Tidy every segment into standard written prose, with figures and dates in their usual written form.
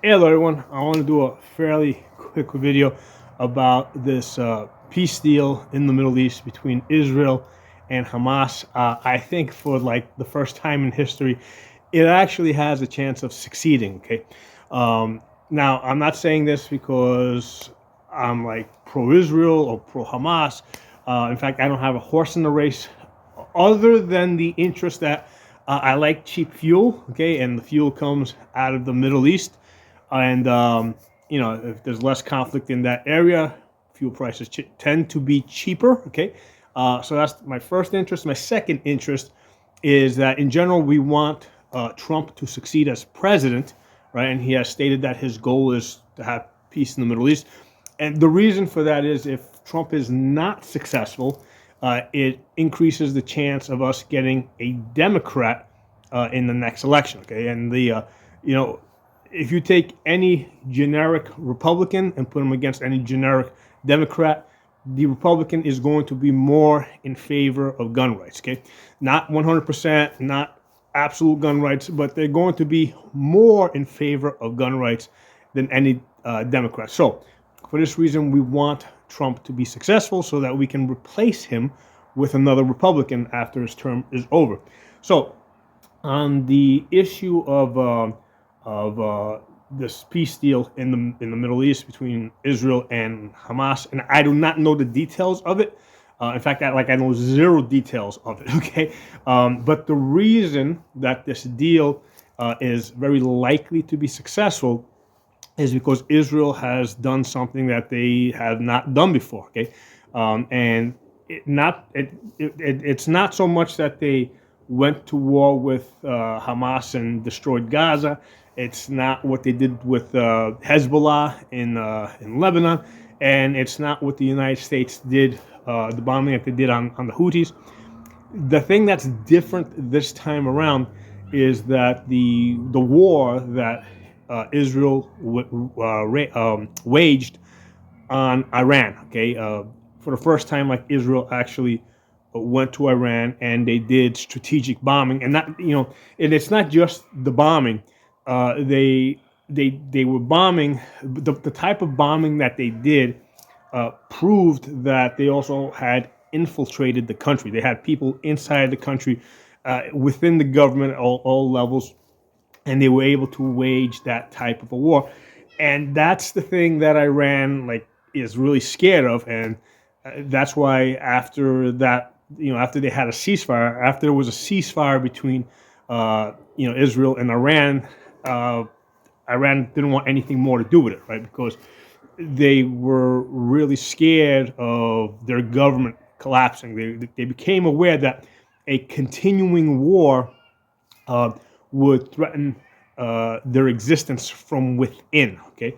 Hello everyone, I want to do a fairly quick video about this peace deal in the Middle East between Israel and Hamas. I think for like the first time in history, it actually has a chance of succeeding, okay? Now, I'm not saying this because I'm like pro-Israel or pro-Hamas. In fact, I don't have a horse in the race other than the interest that I like cheap fuel, okay? And the fuel comes out of the Middle East. And if there's less conflict in that area, fuel prices tend to be cheaper. Okay, so that's my first interest. My second interest is that in general we want Trump to succeed as president, right? And he has stated that his goal is to have peace in the Middle East. And the reason for that is if Trump is not successful, it increases the chance of us getting a Democrat in the next election. Okay, and if you take any generic Republican and put them against any generic Democrat, the Republican is going to be more in favor of gun rights. Okay, not 100%, not absolute gun rights, but they're going to be more in favor of gun rights than any Democrat. So, for this reason, we want Trump to be successful so that we can replace him with another Republican after his term is over. So, on the issue of this peace deal in the Middle East between Israel and Hamas, and I do not know the details of it. In fact, I know zero details of it. Okay, but the reason that this deal is very likely to be successful is because Israel has done something that they have not done before. Okay, and it's not so much that they went to war with Hamas and destroyed Gaza. It's not what they did with Hezbollah in Lebanon, and it's not what the United States did, the bombing that they did on the Houthis. The thing that's different this time around is that the war that Israel waged on Iran. Okay, for the first time, like Israel actually went to Iran and they did strategic bombing, and and it's not just the bombing. They were bombing. The type of bombing that they did proved that they also had infiltrated the country. They had people inside the country, within the government, all levels, and they were able to wage that type of a war. And that's the thing that Iran is really scared of, and that's why after that, after they had a ceasefire, after there was a ceasefire between Israel and Iran, Iran didn't want anything more to do with it, right? Because they were really scared of their government collapsing. They became aware that a continuing war would threaten their existence from within. Okay,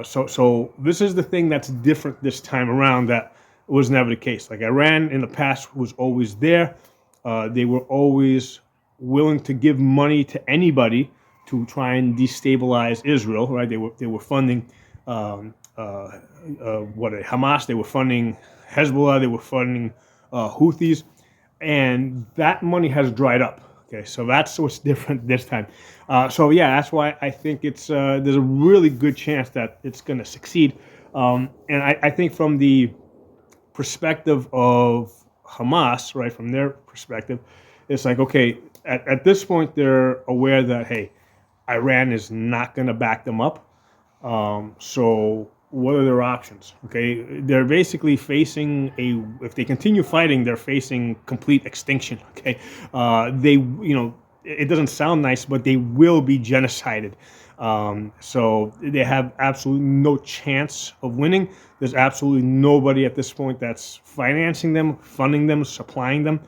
so this is the thing that's different this time around. That was never the case. Like Iran in the past was always there. They were always willing to give money to anybody to try and destabilize Israel. Right? They were funding Hamas. They were funding Hezbollah. They were funding Houthis, and that money has dried up. Okay, so that's what's different this time. So yeah, that's why I think it's there's a really good chance that it's going to succeed. And I think from the perspective of Hamas, right, from their perspective, it's like, okay, at this point they're aware that, hey, Iran is not going to back them up. So what are their options? Okay, they're basically facing if they continue fighting, they're facing complete extinction. Okay, it doesn't sound nice, but they will be genocided. So they have absolutely no chance of winning. There's absolutely nobody at this point that's financing them, funding them, supplying them.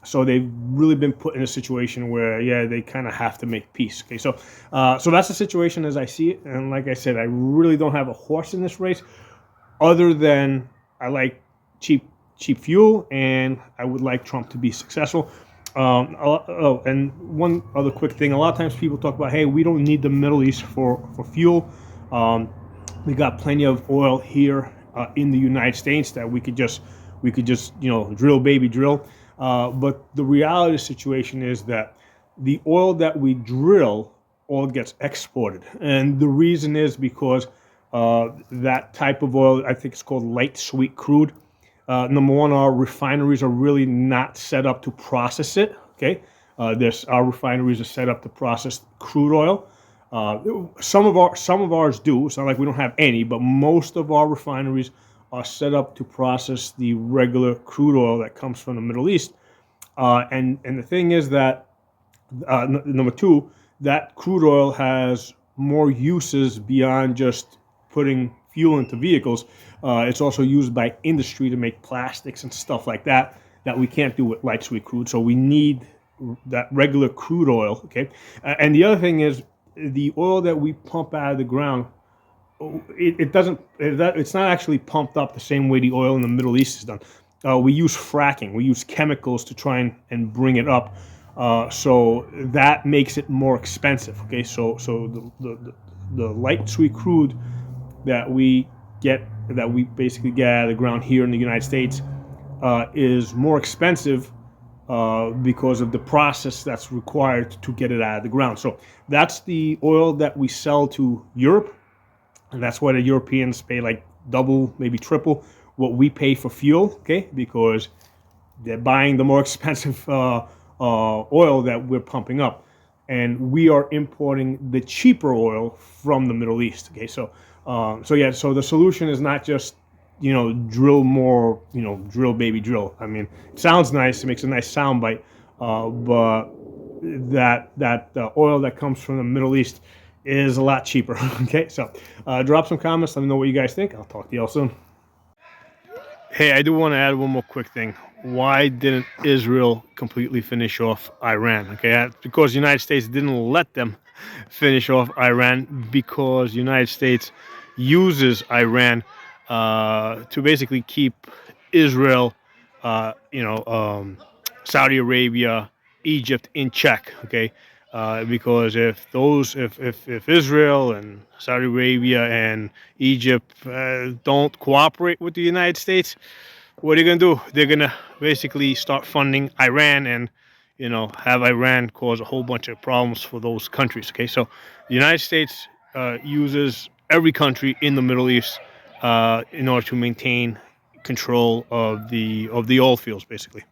So they've really been put in a situation where, yeah, they kind of have to make peace. Okay, so that's the situation as I see it. And like I said, I really don't have a horse in this race, other than I like cheap fuel, and I would like Trump to be successful. And one other quick thing: a lot of times people talk about, hey, we don't need the Middle East for fuel. We got plenty of oil here in the United States that we could just drill, baby, drill. But the reality of the situation is that the oil that we drill oil gets exported. And the reason is because that type of oil, I think it's called light sweet crude. Number one, our refineries are really not set up to process it. Okay, our refineries are set up to process crude oil. Some of ours do. It's not like we don't have any, but most of our refineries are set up to process the regular crude oil that comes from the Middle East. And the thing is that number two, that crude oil has more uses beyond just putting fuel into vehicles. It's also used by industry to make plastics and stuff like that that we can't do with light sweet crude. So we need that regular crude oil. Okay, and the other thing is the oil that we pump out of the ground. It doesn't. It's not actually pumped up the same way the oil in the Middle East is done. We use fracking. We use chemicals to try and bring it up. So that makes it more expensive. Okay, so the light sweet crude that we basically get out of the ground here in the United States is more expensive because of the process that's required to get it out of the ground. So that's the oil that we sell to Europe, and that's why the Europeans pay like double, maybe triple what we pay for fuel. Okay, because they're buying the more expensive oil that we're pumping up, and we are importing the cheaper oil from the Middle East. Okay, so so the solution is not just drill more, drill baby drill. I mean, it sounds nice, it makes a nice sound bite, but that oil that comes from the Middle East is a lot cheaper. Okay, so drop some comments, let me know what you guys think. I'll talk to y'all soon. Hey, I do want to add one more quick thing. Why didn't Israel completely finish off Iran? Okay, because the United States didn't let them finish off Iran, because the United States uses Iran to basically keep Israel, Saudi Arabia, Egypt in check. Okay, because if Israel and Saudi Arabia and Egypt don't cooperate with the United States, what are they gonna do? They're gonna basically start funding Iran and have Iran cause a whole bunch of problems for those countries. Okay, so the United States uses every country in the Middle East in order to maintain control of the oil fields, basically.